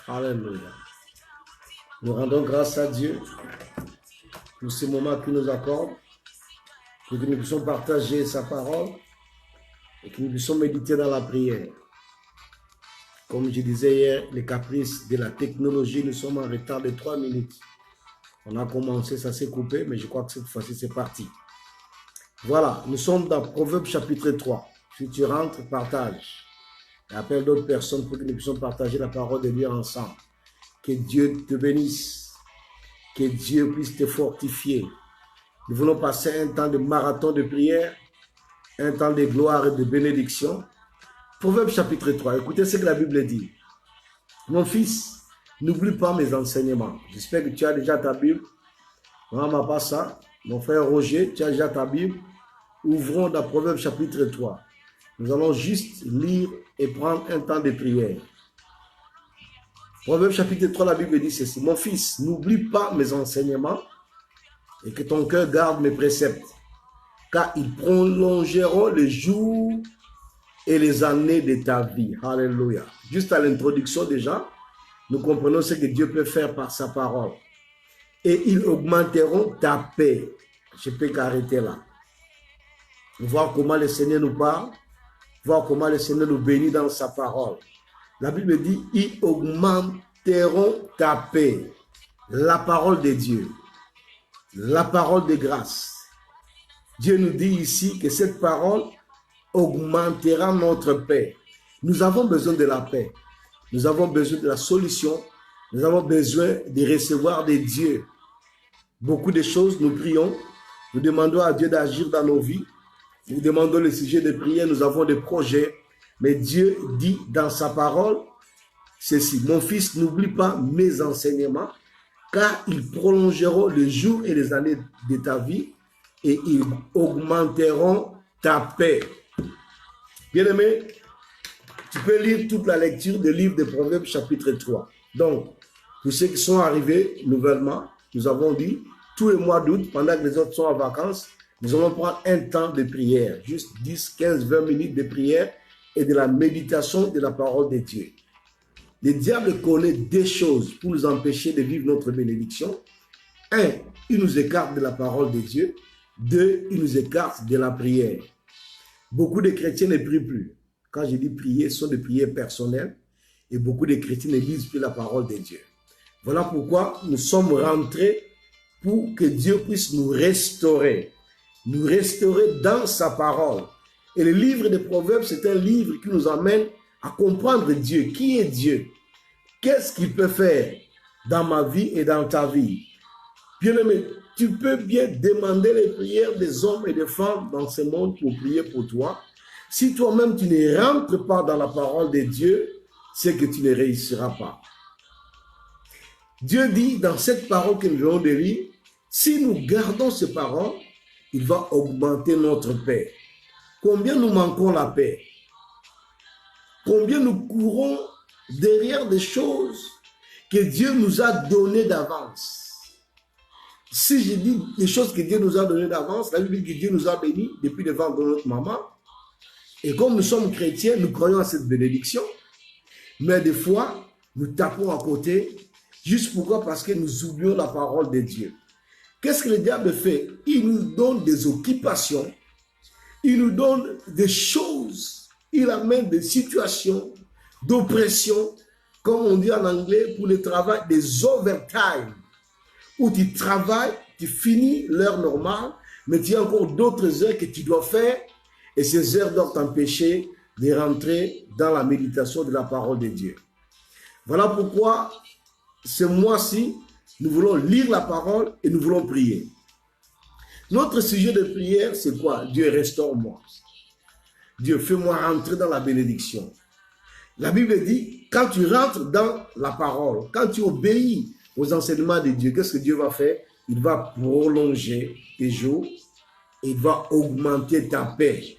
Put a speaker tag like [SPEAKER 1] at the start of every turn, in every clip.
[SPEAKER 1] Alléluia. Nous rendons grâce à Dieu pour ce moment qu'il nous accorde, pour que nous puissions partager sa parole et que nous puissions méditer dans la prière. Comme je disais hier, les caprices de la technologie, nous sommes en retard de 3 minutes. On a commencé, ça s'est coupé, mais je crois que cette fois-ci, c'est parti. Voilà, nous sommes dans Proverbes chapitre 3. Si tu rentres, partage. Et appelle d'autres personnes pour que nous puissions partager la parole de Dieu ensemble. Que Dieu te bénisse. Que Dieu puisse te fortifier. Nous voulons passer un temps de marathon de prière, un temps de gloire et de bénédiction. Proverbe chapitre 3, écoutez ce que la Bible dit. Mon fils, n'oublie pas mes enseignements. J'espère que tu as déjà ta Bible. Maman pas ça. Mon frère Roger, tu as déjà ta Bible. Ouvrons dans Proverbe chapitre 3. Nous allons juste lire et prendre un temps de prière. Proverbe chapitre 3, la Bible dit ceci. Mon fils, n'oublie pas mes enseignements et que ton cœur garde mes préceptes, car ils prolongeront les jours et les années de ta vie. Alléluia. Juste à l'introduction déjà, nous comprenons ce que Dieu peut faire par sa parole. Et ils augmenteront ta paix. Je peux qu'arrêter là. Voir comment le Seigneur nous parle, voir comment le Seigneur nous bénit dans sa parole. La Bible dit, ils augmenteront ta paix. La parole de Dieu. La parole de grâce. Dieu nous dit ici que cette parole augmentera notre paix. Nous avons besoin de la paix. Nous avons besoin de la solution. Nous avons besoin de recevoir de Dieu. Beaucoup de choses, nous prions. Nous demandons à Dieu d'agir dans nos vies. Nous demandons le sujet de prière. Nous avons des projets. Mais Dieu dit dans sa parole ceci. Mon fils, n'oublie pas mes enseignements, car ils prolongeront les jours et les années de ta vie et ils augmenteront ta paix. Bien-aimé, tu peux lire toute la lecture du livre de Proverbes chapitre 3. Donc, pour ceux qui sont arrivés nouvellement, nous avons dit, tous les mois d'août, pendant que les autres sont en vacances, nous allons prendre un temps de prière, juste 10, 15, 20 minutes de prière et de la méditation de la parole de Dieu. Le diable connaît deux choses pour nous empêcher de vivre notre bénédiction. Un, il nous écarte de la parole de Dieu. Deux, il nous écarte de la prière. Beaucoup de chrétiens ne prient plus. Quand je dis prier, ce sont des prières personnelles. Et beaucoup de chrétiens ne lisent plus la parole de Dieu. Voilà pourquoi nous sommes rentrés pour que Dieu puisse nous restaurer dans sa parole. Et le livre des Proverbes, c'est un livre qui nous amène à comprendre Dieu. Qui est Dieu? Qu'est-ce qu'il peut faire dans ma vie et dans ta vie? Bien-aimé, tu peux bien demander les prières des hommes et des femmes dans ce monde pour prier pour toi. Si toi-même tu ne rentres pas dans la parole de Dieu, c'est que tu ne réussiras pas. Dieu dit dans cette parole que nous venons de lire, si nous gardons ces paroles, il va augmenter notre paix. Combien nous manquons la paix? Combien nous courons derrière des choses que Dieu nous a données d'avance? Si je dis des choses que Dieu nous a données d'avance, la Bible dit que Dieu nous a bénis depuis le ventre de notre maman. Et comme nous sommes chrétiens, nous croyons à cette bénédiction. Mais des fois, nous tapons à côté. Juste pourquoi? Parce que nous oublions la parole de Dieu. Qu'est-ce que le diable fait? Il nous donne des occupations. Il nous donne des choses. Il amène des situations d'oppression, comme on dit en anglais, pour le travail, des overtime, où tu travailles, tu finis l'heure normale, mais tu as encore d'autres heures que tu dois faire, et ces heures doivent t'empêcher de rentrer dans la méditation de la parole de Dieu. Voilà pourquoi, ce mois-ci, nous voulons lire la parole et nous voulons prier. Notre sujet de prière, c'est quoi? Dieu, restaure-moi. Dieu, fais-moi rentrer dans la bénédiction. La Bible dit, quand tu rentres dans la parole, quand tu obéis aux enseignements de Dieu, qu'est-ce que Dieu va faire? Il va prolonger tes jours et il va augmenter ta paix.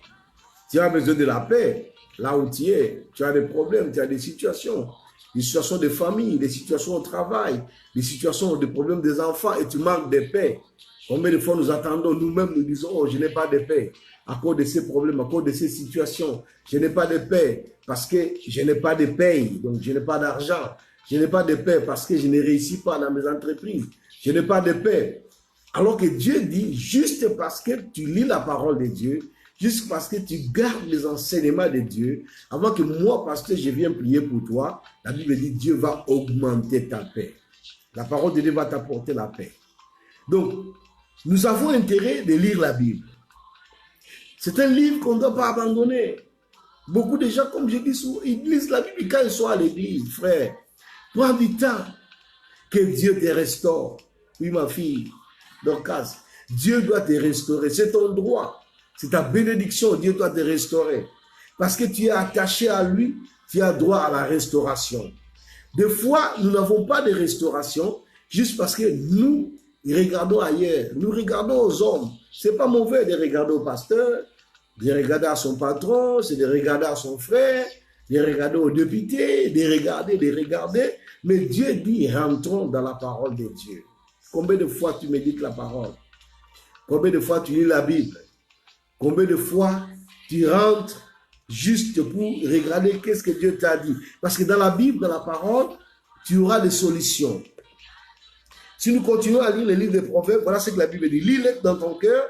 [SPEAKER 1] Tu as besoin de la paix là où tu es. Tu as des problèmes, tu as des situations de famille, des situations au travail, des situations de problèmes des enfants et tu manques de paix. Combien de fois nous attendons, nous-mêmes nous disons, oh, je n'ai pas de paix à cause de ces problèmes, à cause de ces situations. Je n'ai pas de paix parce que je n'ai pas de paye, donc je n'ai pas d'argent. Je n'ai pas de paix parce que je ne réussis pas dans mes entreprises. Je n'ai pas de paix. Alors que Dieu dit, juste parce que tu lis la parole de Dieu, juste parce que tu gardes les enseignements de Dieu, avant que moi, parce que je viens prier pour toi, la Bible dit, Dieu va augmenter ta paix. La parole de Dieu va t'apporter la paix. Donc, nous avons intérêt de lire la Bible. C'est un livre qu'on ne doit pas abandonner. Beaucoup de gens, comme je dis souvent, ils lisent la Bible quand ils sont à l'église, frère. Prends du temps. Que Dieu te restaure. Oui, ma fille, Dorcas, Dieu doit te restaurer. C'est ton droit. C'est ta bénédiction. Dieu doit te restaurer. Parce que tu es attaché à lui, tu as droit à la restauration. Des fois, nous n'avons pas de restauration juste parce que nous regardons ailleurs. Nous regardons aux hommes. Ce n'est pas mauvais de regarder au pasteur, de regarder à son patron, c'est de regarder à son frère, de regarder au député, de regarder. Mais Dieu dit, rentrons dans la parole de Dieu. Combien de fois tu médites la parole? Combien de fois tu lis la Bible? Combien de fois tu rentres juste pour regarder qu'est-ce que Dieu t'a dit? Parce que dans la Bible, dans la parole, tu auras des solutions. Si nous continuons à lire les livres des prophètes, voilà ce que la Bible dit. Lis-les dans ton cœur,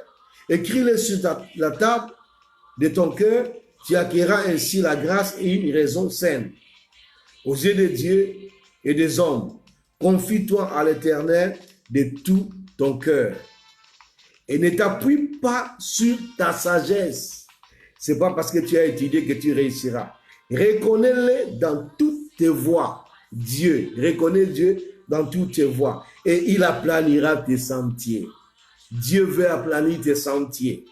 [SPEAKER 1] écris-les sur la table de ton cœur, tu acquerras ainsi la grâce et une raison saine. Aux yeux de Dieu et des hommes, confie-toi à l'Éternel de tout ton cœur. Et ne t'appuie pas sur ta sagesse. Ce n'est pas parce que tu as étudié que tu réussiras. Reconnais-le dans toutes tes voies. Dieu, reconnais Dieu dans toutes tes voies. Et il aplanira tes sentiers. Dieu veut aplanir tes sentiers.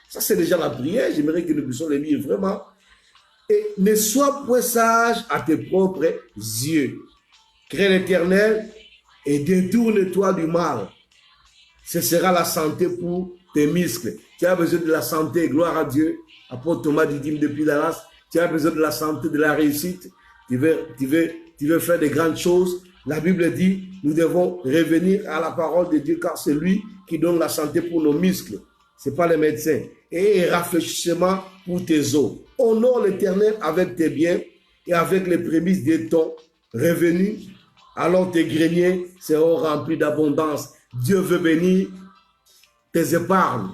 [SPEAKER 1] Ça, c'est déjà la prière. J'aimerais que nous puissions le lire vraiment. Et ne sois point sage à tes propres yeux. Crains l'Éternel et détourne-toi du mal. Ce sera la santé pour tes muscles. Tu as besoin de la santé, gloire à Dieu. Apôtre Thomas dit depuis Dallas, tu as besoin de la santé, de la réussite. Tu veux faire de grandes choses. La Bible dit, nous devons revenir à la parole de Dieu car c'est lui qui donne la santé pour nos muscles. Ce n'est pas les médecins. Et rafraîchissement pour tes os. Honore l'Éternel avec tes biens et avec les prémices de ton revenu. Alors tes greniers seront remplis d'abondance. Dieu veut bénir tes épargnes.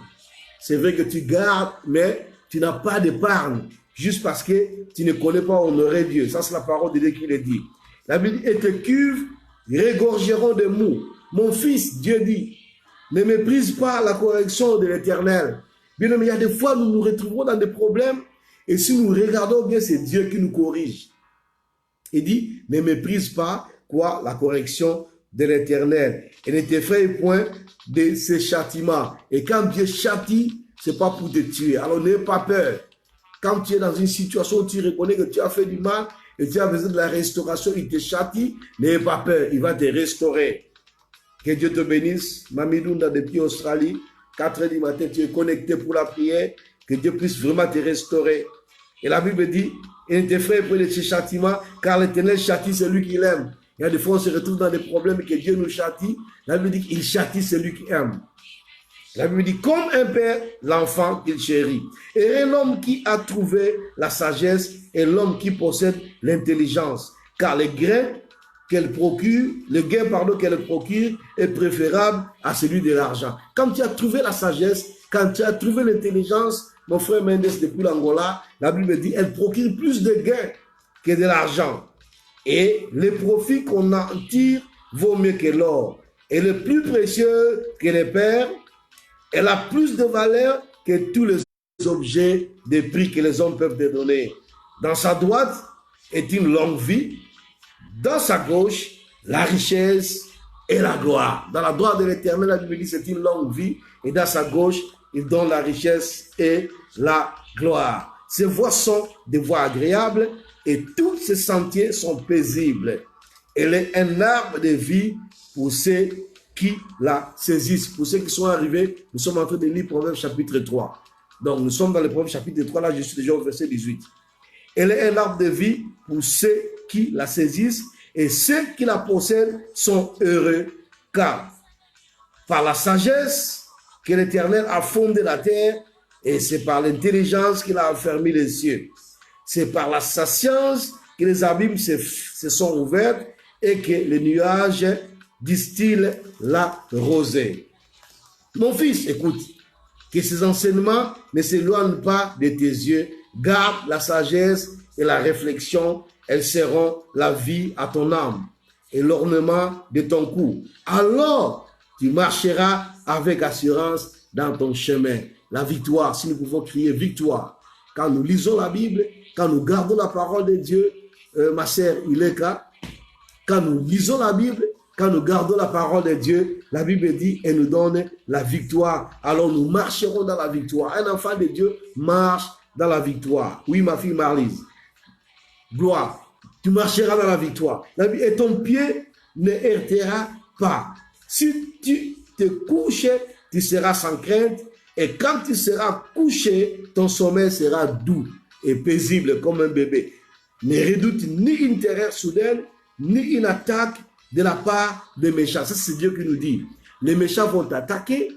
[SPEAKER 1] C'est vrai que tu gardes, mais tu n'as pas d'épargne. Juste parce que tu ne connais pas honorer Dieu. Ça, c'est la parole de Dieu qui le dit. La Bible dit, et tes cuves regorgeront de mou. Mon fils, Dieu dit, ne méprise pas la correction de l'Éternel. Bien, mais il y a des fois, nous nous retrouvons dans des problèmes. Et si nous regardons bien, c'est Dieu qui nous corrige. Il dit, ne méprise pas quoi? La correction de l'Éternel. Et ne t'effraie point de ses châtiments. Et quand Dieu châtie, ce n'est pas pour te tuer. Alors n'aie pas peur. Quand tu es dans une situation où tu reconnais que tu as fait du mal et tu as besoin de la restauration, il te châtie, n'aie pas peur, il va te restaurer. Que Dieu te bénisse. Mamidounda depuis Australie, 4 heures du matin, tu es connecté pour la prière. Que Dieu puisse vraiment te restaurer. Et la Bible dit, et ne t'effraie point de ses châtiments, car l'Éternel châtie celui qu'il aime. Il y a des fois, on se retrouve dans des problèmes et que Dieu nous châtie. La Bible dit qu'il châtie celui qu'il aime. La Bible dit, comme un père, l'enfant qu'il chérit. Et un homme qui a trouvé la sagesse est l'homme qui possède l'intelligence. Car le gain qu'elle procure est préférable à celui de l'argent. Quand tu as trouvé la sagesse, quand tu as trouvé l'intelligence, mon frère Mendes depuis l'Angola, la Bible dit, elle procure plus de gains que de l'argent. Et les profits qu'on en tire vaut mieux que l'or. Et le plus précieux que les perles, elle a plus de valeur que tous les objets de prix que les hommes peuvent te donner. Dans sa droite est une longue vie. Dans sa gauche, la richesse et la gloire. Dans la droite de l'Éternel, la Bible dit c'est une longue vie. Et dans sa gauche, il donne la richesse et la gloire. Ces voies sont des voies agréables et tous ces sentiers sont paisibles. Elle est un arbre de vie pour ceux qui la saisissent. Pour ceux qui sont arrivés, nous sommes en train de lire Proverbe chapitre 3. Donc, nous sommes dans le Proverbe chapitre 3, là je suis déjà au verset 18. Elle est un arbre de vie pour ceux qui la saisissent et ceux qui la possèdent sont heureux car par la sagesse que l'Éternel a fondé la terre et c'est par l'intelligence qu'il a affermi les cieux. C'est par la science que les abîmes se sont ouverts et que les nuages distillent la rosée. Mon fils, écoute, que ces enseignements ne s'éloignent pas de tes yeux. Garde la sagesse et la réflexion, elles seront la vie à ton âme et l'ornement de ton cou. Alors, tu marcheras avec assurance dans ton chemin. La victoire, si nous pouvons crier victoire. Quand nous lisons la Bible, quand nous gardons la parole de Dieu, ma sœur Ileka, quand nous lisons la Bible, quand nous gardons la parole de Dieu, la Bible dit et nous donne la victoire. Alors nous marcherons dans la victoire. Un enfant de Dieu marche dans la victoire. Oui, ma fille Marlise. Gloire. Tu marcheras dans la victoire. Et ton pied ne heurtera pas. Si tu te couches, tu seras sans crainte. Et quand tu seras couché, ton sommeil sera doux et paisible comme un bébé. Ne redoute ni une terreur soudaine, ni une attaque de la part des méchants. Ça, c'est Dieu qui nous dit. Les méchants vont t'attaquer,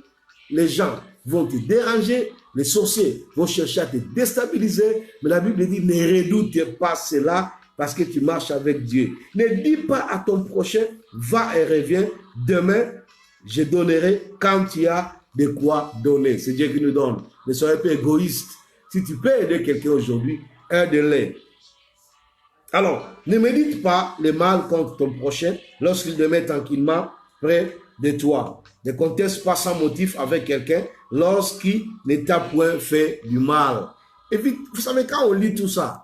[SPEAKER 1] les gens vont te déranger, les sorciers vont chercher à te déstabiliser. Mais la Bible dit, ne redoute pas cela parce que tu marches avec Dieu. Ne dis pas à ton prochain, va et reviens. Demain, je donnerai quand tu as de quoi donner. C'est Dieu qui nous donne. Ne soyez pas égoïste. Si tu peux aider quelqu'un aujourd'hui, aide-le. Alors, ne médite pas le mal contre ton prochain lorsqu'il demeure tranquillement près de toi. Ne conteste pas sans motif avec quelqu'un lorsqu'il ne t'a point fait du mal. Et puis, vous savez, quand on lit tout ça,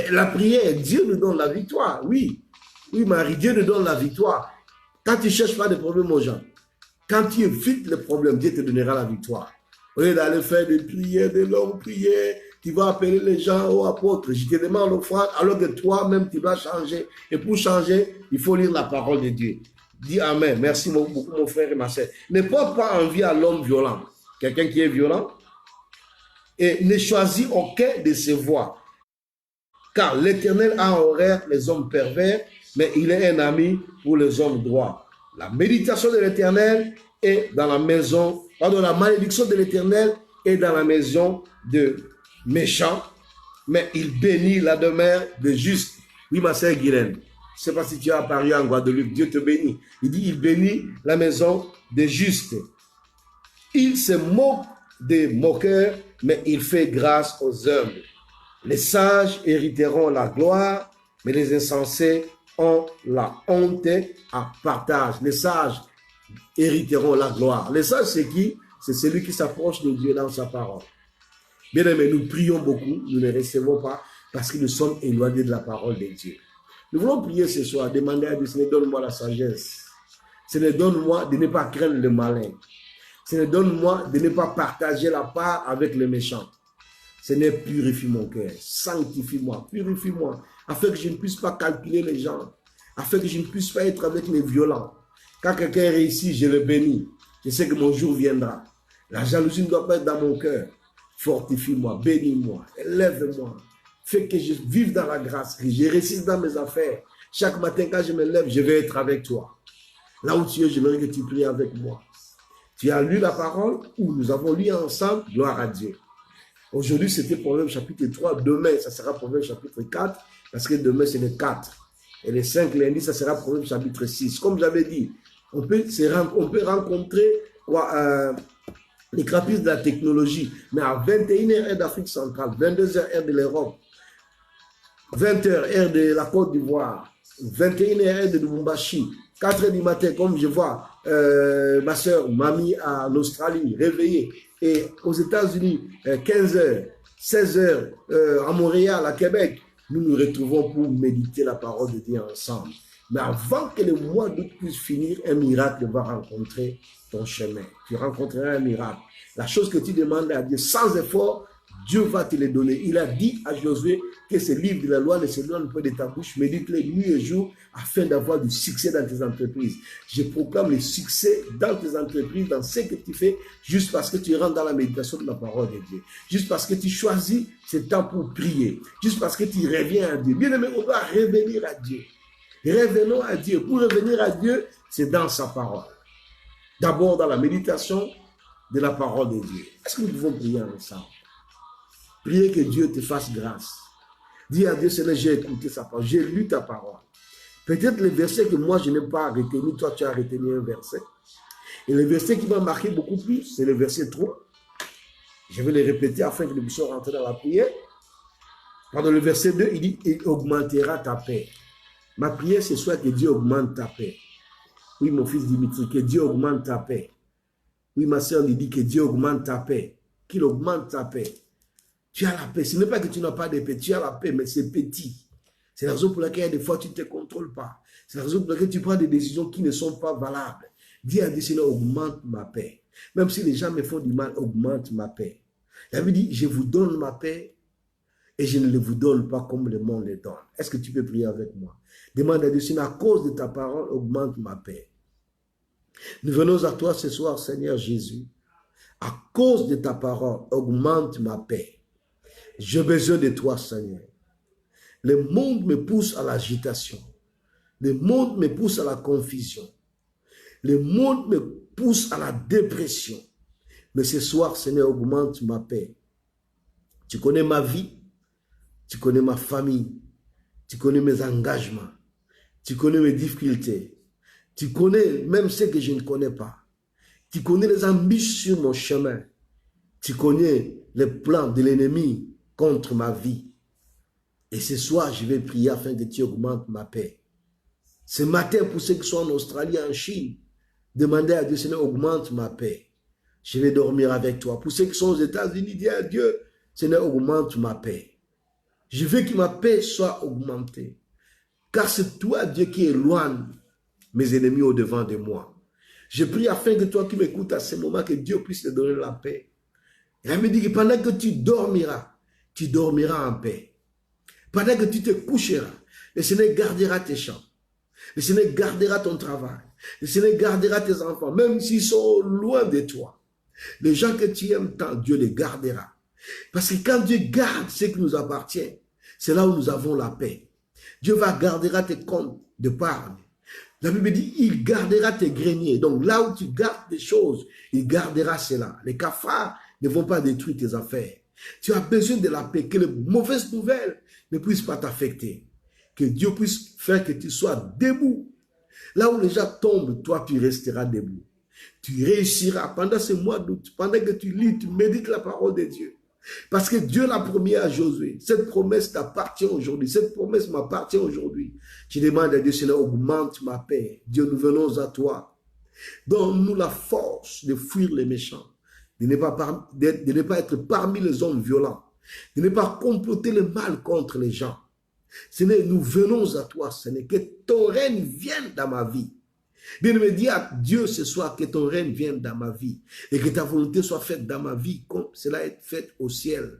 [SPEAKER 1] la prière, Dieu nous donne la victoire. Oui, oui, Marie, Dieu nous donne la victoire. Quand tu ne cherches pas de problème aux gens, quand tu évites le problème, Dieu te donnera la victoire. Au lieu d'aller faire des prières, des longues prières, tu vas appeler les gens aux apôtres. Je te demande l'offrande, alors que toi-même, tu dois changer. Et pour changer, il faut lire la parole de Dieu. Dis Amen. Merci beaucoup, mon frère et ma soeur. Ne porte pas envie à l'homme violent. Quelqu'un qui est violent. Et ne choisis aucun de ses voies. Car l'Éternel a horreur les hommes pervers, mais il est un ami pour les hommes droits. La méditation de l'Éternel est dans la maison, pardon, la malédiction de l'Éternel est dans la maison de méchants, mais il bénit la demeure de justes. Oui, ma sœur Guylaine, je ne sais pas si tu as apparu en Guadeloupe, Dieu te bénit. Il dit, il bénit la maison des justes. Il se moque des moqueurs, mais il fait grâce aux humbles. Les sages hériteront la gloire, mais les insensés ont la honte à partage. Les sages hériteront la gloire. Les sages, c'est qui? C'est celui qui s'approche de Dieu dans sa parole. Bien aimé, nous prions beaucoup, nous ne recevons pas parce que nous sommes éloignés de la parole de Dieu. Nous voulons prier ce soir, demander à Dieu, Seigneur, donne-moi la sagesse. Seigneur, donne-moi de ne pas craindre le malin. Seigneur, donne-moi de ne pas partager la part avec les méchants. Seigneur, purifie mon cœur, sanctifie-moi, purifie-moi, afin que je ne puisse pas calculer les gens, afin que je ne puisse pas être avec les violents. Quand quelqu'un réussit, je le bénis. Je sais que mon jour viendra. La jalousie ne doit pas être dans mon cœur. Fortifie-moi, bénis-moi, élève-moi. Fais que je vive dans la grâce, que je réussisse dans mes affaires. Chaque matin, quand je me lève, je vais être avec toi. Là où tu es, j'aimerais que tu pries avec moi. Tu as lu la parole ou nous avons lu ensemble, gloire à Dieu. Aujourd'hui, c'était Proverbe chapitre 3. Demain, ça sera Proverbe chapitre 4, parce que demain, c'est le 4. Et le 5 lundi, ça sera Proverbe chapitre 6. Comme j'avais dit, on peut rencontrer les caprices de la technologie, mais à 21h heure d'Afrique centrale, 22h heure de l'Europe, 20h heure de la Côte d'Ivoire, 21h heure de Lubumbashi, 4h du matin, comme je vois ma soeur, mamie en Australie, réveillée. Et aux États-Unis, 15h, 16h, à Montréal, à Québec, nous nous retrouvons pour méditer la parole de Dieu ensemble. Mais avant que le mois d'août puisse finir, un miracle va rencontrer ton chemin. Tu rencontreras un miracle. La chose que tu demandes à Dieu sans effort, Dieu va te le donner. Il a dit à Josué que ce livre de la loi ne s'éloigne pas de ta bouche, médite-le nuit et jour afin d'avoir du succès dans tes entreprises. Je proclame le succès dans tes entreprises, dans ce que tu fais, juste parce que tu rentres dans la méditation de la parole de Dieu. Juste parce que tu choisis ce temps pour prier. Juste parce que tu reviens à Dieu. Bien aimé, on doit revenir à Dieu. Revenons à Dieu. Pour revenir à Dieu, c'est dans sa parole. D'abord dans la méditation de la parole de Dieu. Est-ce que nous pouvons prier ensemble? Priez que Dieu te fasse grâce. Dis à Dieu, Seigneur, j'ai écouté sa parole, j'ai lu ta parole. Peut-être le verset que moi je n'ai pas retenu, toi tu as retenu un verset. Et le verset qui m'a marqué beaucoup plus, c'est le verset 3. Je vais le répéter afin que nous puissions rentrer dans la prière. Pendant le verset 2, il dit, il augmentera ta paix. Ma prière ce soir, que Dieu augmente ta paix. Oui, mon fils Dimitri, que Dieu augmente ta paix. Oui, ma soeur dit que Dieu augmente ta paix. Qu'il augmente ta paix. Tu as la paix. Ce n'est pas que tu n'as pas de paix, tu as la paix, mais c'est petit. C'est la raison pour laquelle des fois tu ne te contrôles pas. C'est la raison pour laquelle tu prends des décisions qui ne sont pas valables. Dis à Dieu, Seigneur, augmente ma paix. Même si les gens me font du mal, augmente ma paix. Il avait dit, je vous donne ma paix et je ne le vous donne pas comme le monde le donne. Est-ce que tu peux prier avec moi? Demande à Dieu, Seigneur, à cause de ta parole, augmente ma paix. Nous venons à toi ce soir, Seigneur Jésus. À cause de ta parole, augmente ma paix. J'ai besoin de toi, Seigneur. Le monde me pousse à l'agitation. Le monde me pousse à la confusion. Le monde me pousse à la dépression. Mais ce soir, Seigneur, augmente ma paix. Tu connais ma vie. Tu connais ma famille. Tu connais mes engagements. Tu connais mes difficultés. Tu connais même ce que je ne connais pas. Tu connais les ambitions sur mon chemin. Tu connais les plans de l'ennemi contre ma vie. Et ce soir, je vais prier afin que tu augmentes ma paix. Ce matin, pour ceux qui sont en Australie, en Chine, demandez à Dieu, Seigneur, augmente ma paix. Je vais dormir avec toi. Pour ceux qui sont aux États-Unis, dis à Dieu, Seigneur, augmente ma paix. Je veux que ma paix soit augmentée. Car c'est toi, Dieu, qui éloigne mes ennemis au-devant de moi. Je prie afin que toi qui m'écoutes à ce moment, que Dieu puisse te donner la paix. Et elle me dit que pendant que tu dormiras en paix. Pendant que tu te coucheras, le Seigneur gardera tes champs. Le Seigneur gardera ton travail. Le Seigneur gardera tes enfants, même s'ils sont loin de toi. Les gens que tu aimes tant, Dieu les gardera. Parce que quand Dieu garde ce qui nous appartient, c'est là où nous avons la paix. Dieu gardera tes comptes d'épargne. La Bible dit, il gardera tes greniers. Donc là où tu gardes des choses, il gardera cela. Les cafards ne vont pas détruire tes affaires. Tu as besoin de la paix, que les mauvaises nouvelles ne puissent pas t'affecter. Que Dieu puisse faire que tu sois debout. Là où les gens tombent, toi tu resteras debout. Tu réussiras pendant ce mois d'août, pendant que tu lis, tu médites la parole de Dieu. Parce que Dieu l'a promis à Josué. Cette promesse t'appartient aujourd'hui. Cette promesse m'appartient aujourd'hui. Je demande à Dieu, Seigneur, augmente ma paix. Dieu, nous venons à toi. Donne-nous la force de fuir les méchants. De ne pas être parmi les hommes violents. De ne pas comploter le mal contre les gens. Seigneur, nous venons à toi, Seigneur. Que ton règne vienne dans ma vie. Bien-aimé, dis à Dieu ce soir que ton règne vienne dans ma vie et que ta volonté soit faite dans ma vie comme cela est fait au ciel.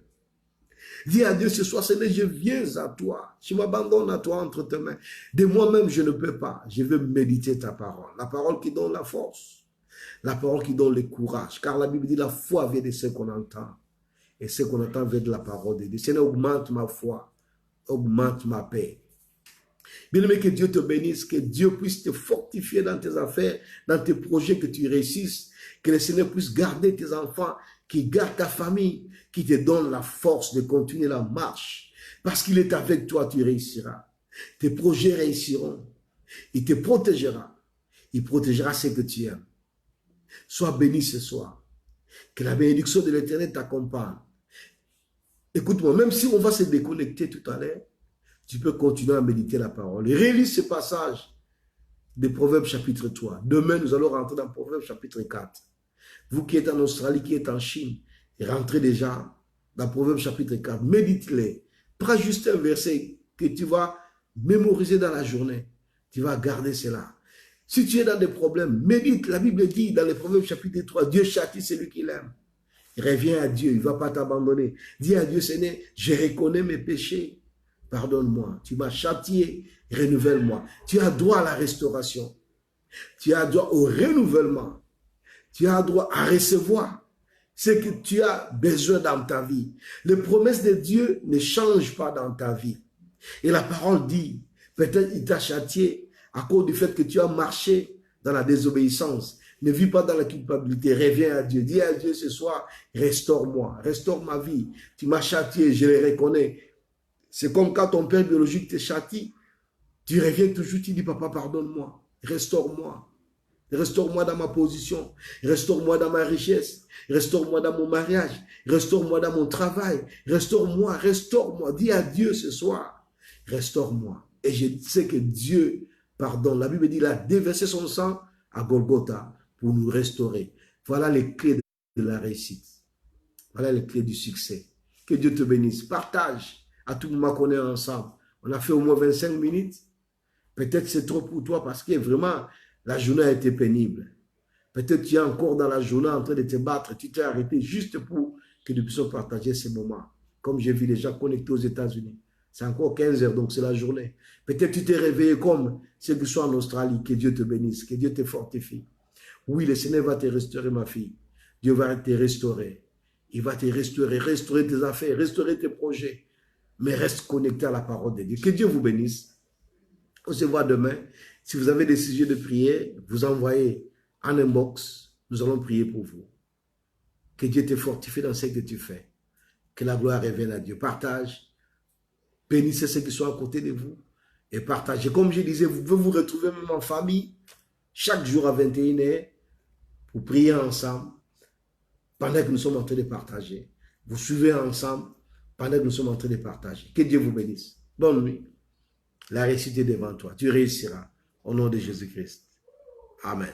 [SPEAKER 1] Dis à Dieu ce soir, Seigneur, je viens à toi. Je m'abandonne à toi entre tes mains. De moi-même, je ne peux pas. Je veux méditer ta parole. La parole qui donne la force. La parole qui donne le courage. Car la Bible dit la foi vient de ce qu'on entend. Et ce qu'on entend vient de la parole de Dieu. Seigneur, augmente ma foi. Augmente ma paix. Bien-aimé, que Dieu te bénisse, que Dieu puisse te fortifier dans tes affaires, dans tes projets, que tu réussisses, que le Seigneur puisse garder tes enfants, qu'il garde ta famille, qui te donne la force de continuer la marche. Parce qu'il est avec toi, tu réussiras. Tes projets réussiront. Il te protégera. Il protégera ce que tu aimes. Sois béni ce soir. Que la bénédiction de l'Éternel t'accompagne. Écoute-moi, même si on va se déconnecter tout à l'heure, tu peux continuer à méditer la parole. Rélis ce passage de Proverbes chapitre 3. Demain, nous allons rentrer dans Proverbes chapitre 4. Vous qui êtes en Australie, qui êtes en Chine, rentrez déjà dans Proverbes chapitre 4. Médite-les. Prends juste un verset que tu vas mémoriser dans la journée. Tu vas garder cela. Si tu es dans des problèmes, médite. La Bible dit dans les Proverbes chapitre 3, Dieu châtie celui qu'il aime. Reviens à Dieu, il ne va pas t'abandonner. Dis à Dieu, Seigneur, je reconnais mes péchés. Pardonne-moi, tu m'as châtié, renouvelle-moi. Tu as droit à la restauration. Tu as droit au renouvellement. Tu as droit à recevoir ce que tu as besoin dans ta vie. Les promesses de Dieu ne changent pas dans ta vie. Et la parole dit, peut-être il t'a châtié à cause du fait que tu as marché dans la désobéissance. Ne vis pas dans la culpabilité, reviens à Dieu. Dis à Dieu ce soir, restaure-moi, restaure ma vie. Tu m'as châtié, je le reconnais. C'est comme quand ton père biologique te châtie Tu reviens toujours, tu dis, papa, pardonne-moi, restaure-moi. Restaure-moi dans ma position, restaure-moi dans ma richesse, restaure-moi dans mon mariage, restaure-moi dans mon travail, restaure-moi, restaure-moi. Dis à Dieu ce soir, restaure-moi. Et je sais que Dieu pardonne. La Bible dit, il a déversé son sang à Golgotha pour nous restaurer. Voilà les clés de la réussite. Voilà les clés du succès. Que Dieu te bénisse. Partage à tout moment qu'on est ensemble. On a fait au moins 25 minutes. Peut-être c'est trop pour toi parce que vraiment, la journée a été pénible. Peut-être tu es encore dans la journée en train de te battre. Tu t'es arrêté juste pour que nous puissions partager ces moments. Comme j'ai vu les gens connectés aux États-Unis. C'est encore 15 heures, donc c'est la journée. Peut-être tu t'es réveillé comme ceux qui sont en Australie. Que Dieu te bénisse, que Dieu te fortifie. Oui, le Seigneur va te restaurer, ma fille. Dieu va te restaurer. Il va te restaurer, restaurer tes affaires, restaurer tes projets. Mais reste connecté à la parole de Dieu. Que Dieu vous bénisse. On se voit demain. Si vous avez des sujets de prière, vous envoyez en inbox. Nous allons prier pour vous. Que Dieu te fortifie dans ce que tu fais. Que la gloire revienne à Dieu. Partage. Bénissez ceux qui sont à côté de vous. Et partagez. Comme je disais, vous pouvez vous retrouver même en famille. Chaque jour à 21h. Pour prier ensemble. Pendant que nous sommes en train de partager. Vous suivez ensemble. Pendant que nous sommes en train de partager. Que Dieu vous bénisse. Bonne nuit. La réussite est devant toi. Tu réussiras. Au nom de Jésus-Christ. Amen.